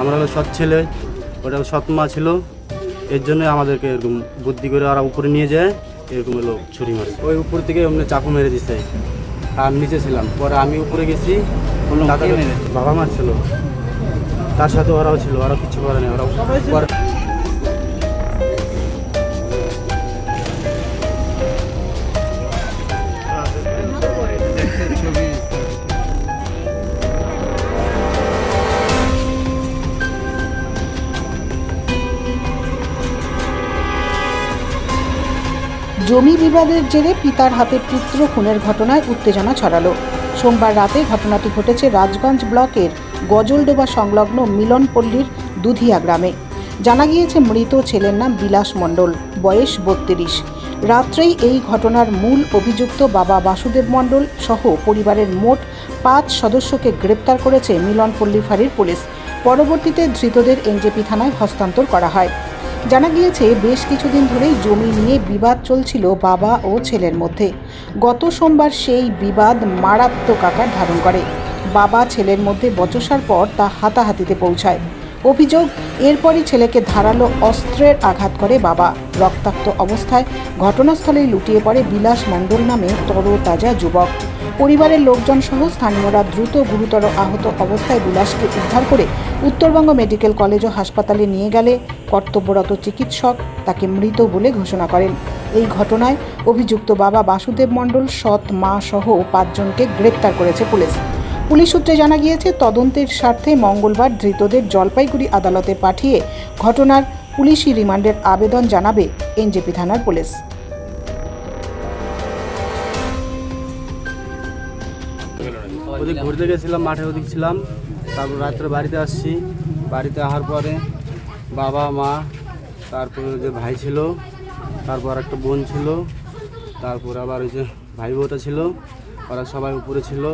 আমরা হলো সৎ ছেলে, ওটা সৎ মা ছিল, এর জন্য আমাদেরকে এরকম বুদ্ধি করে ওরা উপরে নিয়ে যায়, এরকম হলো ছুরি মারছে। ওই উপর থেকে এমনি চাকু মেরে দিছে, আর নিচে ছিলাম। পরে আমি উপরে গেছি, বাবা মারছিল, তার সাথে ওরাও ছিল, ওরা কিছু করে না। ওরাও জমি বিবাদের জেরে পিতার হাতে পুত্র খুনের ঘটনায় উত্তেজনা ছড়ালো। সোমবার রাতে ঘটনাটি ঘটেছে রাজগঞ্জ ব্লকের গজলডোবা সংলগ্ন মিলনপল্লীর দুধিয়া গ্রামে। জানা গিয়েছে মৃত ছেলের নাম বিলাস মণ্ডল, বয়স 32। রাত্রেই এই ঘটনার মূল অভিযুক্ত বাবা বাসুদেব মণ্ডল সহ পরিবারের মোট 5 সদস্যকে গ্রেপ্তার করেছে মিলনপল্লী ফাঁড়ির পুলিশ। পরবর্তীতে ধৃতদের এনজেপি থানায় হস্তান্তর করা হয়। জানা গিয়েছে বেশ কিছুদিন ধরেই জমি নিয়ে বিবাদ চলছিল বাবা ও ছেলের মধ্যে। গত সোমবার সেই বিবাদ মারাত্মক আকার ধারণ করে। বাবা ছেলের মধ্যে বচসার পর তা হাতাহাতিতে পৌঁছায়। অভিযোগ, এরপরই ছেলেকে ধারালো অস্ত্রের আঘাত করে বাবা। রক্তাক্ত অবস্থায় ঘটনাস্থলেই লুটিয়ে পড়ে বিলাস মণ্ডল নামে তরতাজা যুবক। পরিবারের লোকজন সহ স্থানীয়রা দ্রুত গুরুতর আহত অবস্থায় বিলাসকে উদ্ধার করে উত্তরবঙ্গ মেডিকেল কলেজ ও হাসপাতালে নিয়ে গেলে কর্তব্যরত চিকিৎসক তাকে মৃত বলে ঘোষণা করেন। এই ঘটনায় অভিযুক্ত বাবা বাসুদেব মণ্ডল, সৎ মা সহ 5 জনকে গ্রেপ্তার করেছে পুলিশ। পুলিশ সূত্রে জানা গিয়েছে তদন্তের স্বার্থে মঙ্গলবার ধৃতদের জলপাইগুড়ি আদালতে পাঠিয়ে ঘটনার পুলিশি রিমান্ডের আবেদন জানাবে এনজেপি থানার পুলিশ। ওদিক ঘুরতে গেছিলাম, মাঠে ওদিক ছিলাম। তারপর রাত্রে বাড়িতে আসছি। বাড়িতে আসার পরে বাবা মা, তারপরে যে ভাই ছিল, তারপর একটা বোন ছিল, তারপর আবার ওই যে ভাই বউটা ছিল, ওরা সবাই উপরে ছিল।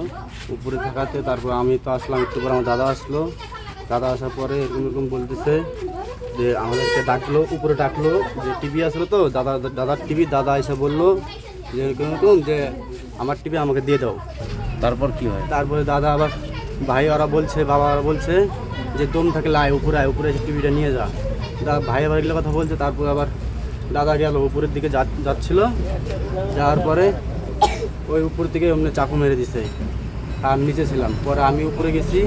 উপরে থাকাতে তারপর আমি তো আসলাম, একটু পরে আমার দাদা আসলো। দাদা আসার পরে এরকম এরকম বলতেছে যে আমাদেরকে ডাকলো, উপরে ডাকলো, যে টিভি আসলো তো দাদার টিভি। দাদা এসে বললো যে এরকম এরকম যে আমার টিভি আমাকে দিয়ে দাও। তারপর কি হয়? তারপরে দাদা আবার ভাই ওরা বলছে, বাবা ওরা বলছে যে দম থাকলে আয়, উপরে এসে টিভিটা নিয়ে যা। ভাই আবার এগুলো কথা বলছে। তারপর আবার দাদা গেল, উপরের দিকে যাচ্ছিল। যাওয়ার পরে ওই উপর থেকে এমনি চাকু মেরে দিছে, আর নিচে ছিলাম। পরে আমি উপরে গেছি,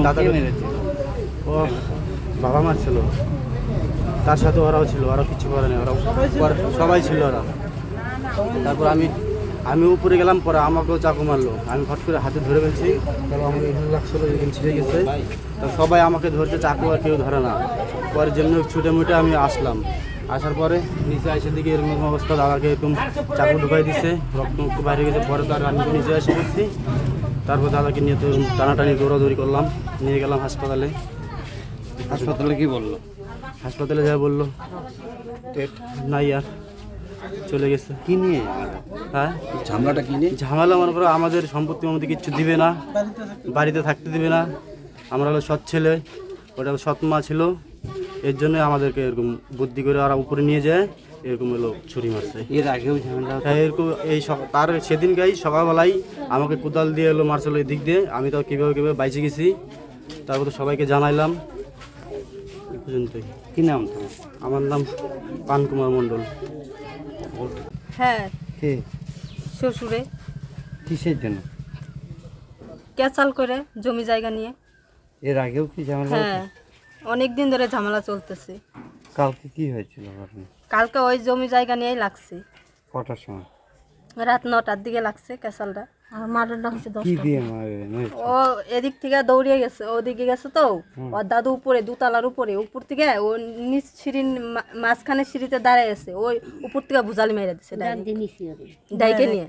দাদা মেরেছে, ও বাবা মারছিল, তার সাথে ওরাও ছিল, ওরা কিছু করে না। ওরাও সবাই ছিল ওরা। তারপর আমি উপরে গেলাম, পরে আমাকেও চাকু মারলো। আমি ফট করে হাতে ধরে ফেলছি, তারপর আমাকে এখানে লাগছিলো, এখানে ছিঁড়ে গেছে। তো সবাই আমাকে ধরছে, চাকু আর কেউ ধরে না। পরে জন্য ছুটে মুটে আমি আসলাম। আসার পরে নিচে আসে দিকে এরকম অবস্থা, দাদাকে এরকম চাকু ঢুকাই দিছে, রক্ত মুক্ত বাইরে গেছে। পরে তার আমি নিচে এসে পড়ছি। তারপর দাদাকে নিয়ে তো টানাটানি দৌড়াদৌড়ি করলাম, নিয়ে গেলাম হাসপাতালে। হাসপাতালে কি বললো? হাসপাতালে যা বললো নাই আর, চলে গেছে। কি নিয়ে? হ্যাঁ, ঝামেলাটা কি নিয়ে? ঝামেলা মনে করো আমাদের সম্পত্তি আমাদের কিচ্ছু দিবে না, বাড়িতে থাকতে দিবে না। আমরা হলো সৎ ছেলে, ওটা সৎ মা ছিল, এর জন্য আমাদেরকে এরকম বুদ্ধি করে ওরা উপরে নিয়ে যায়, এরকম হলো ছুরি মারছে। এর আগেও ঝামেলা? হ্যাঁ, এরকম তার সেদিনকাই সকালবেলায় আমাকে কোদাল দিয়ে এলো, মারছিল এই দিক দিয়ে। আমি তো কীভাবে বাইচে গেছি। তারপর তো সবাইকে জানাইলাম। পর্যন্তই। কি নাম তোমার? আমার নাম পানকুমার মণ্ডল। হ্যাঁ, কে? শ্বশুরে। কিসের জন্য? ক্যাচাল করে জমি জায়গা নিয়ে। এর আগেও কি ঝামেলা? হ্যাঁ, অনেক দিন ধরে ঝামেলা চলতেছে। কালকে কি হয়েছিল? কালকে ওই জমি জায়গা নিয়েই লাগছে। কটার সময়? রাত 9টার দিকে লাগছে ক্যাচালটা। আর মারটা হচ্ছে 10টা। ও এদিক থেকে দৌড়িয়ে গেছে, ওদিকে গেছে তো। ওর দাদু উপরে, দোতলার উপর থেকে ও নিচ সিঁড়ির মাঝখানে সিঁড়িতে দাঁড়ায় আছে। ওই উপর থেকে ভুজালি মেরে দিছে ডাইকে নিয়ে।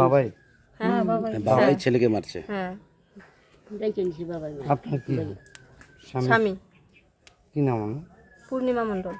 বাবাই? হ্যাঁ, বাবাই ছেলেকে মারছে? হ্যাঁ। আপনার কি স্বামী? কি নাম? পূর্ণিমা মণ্ডল।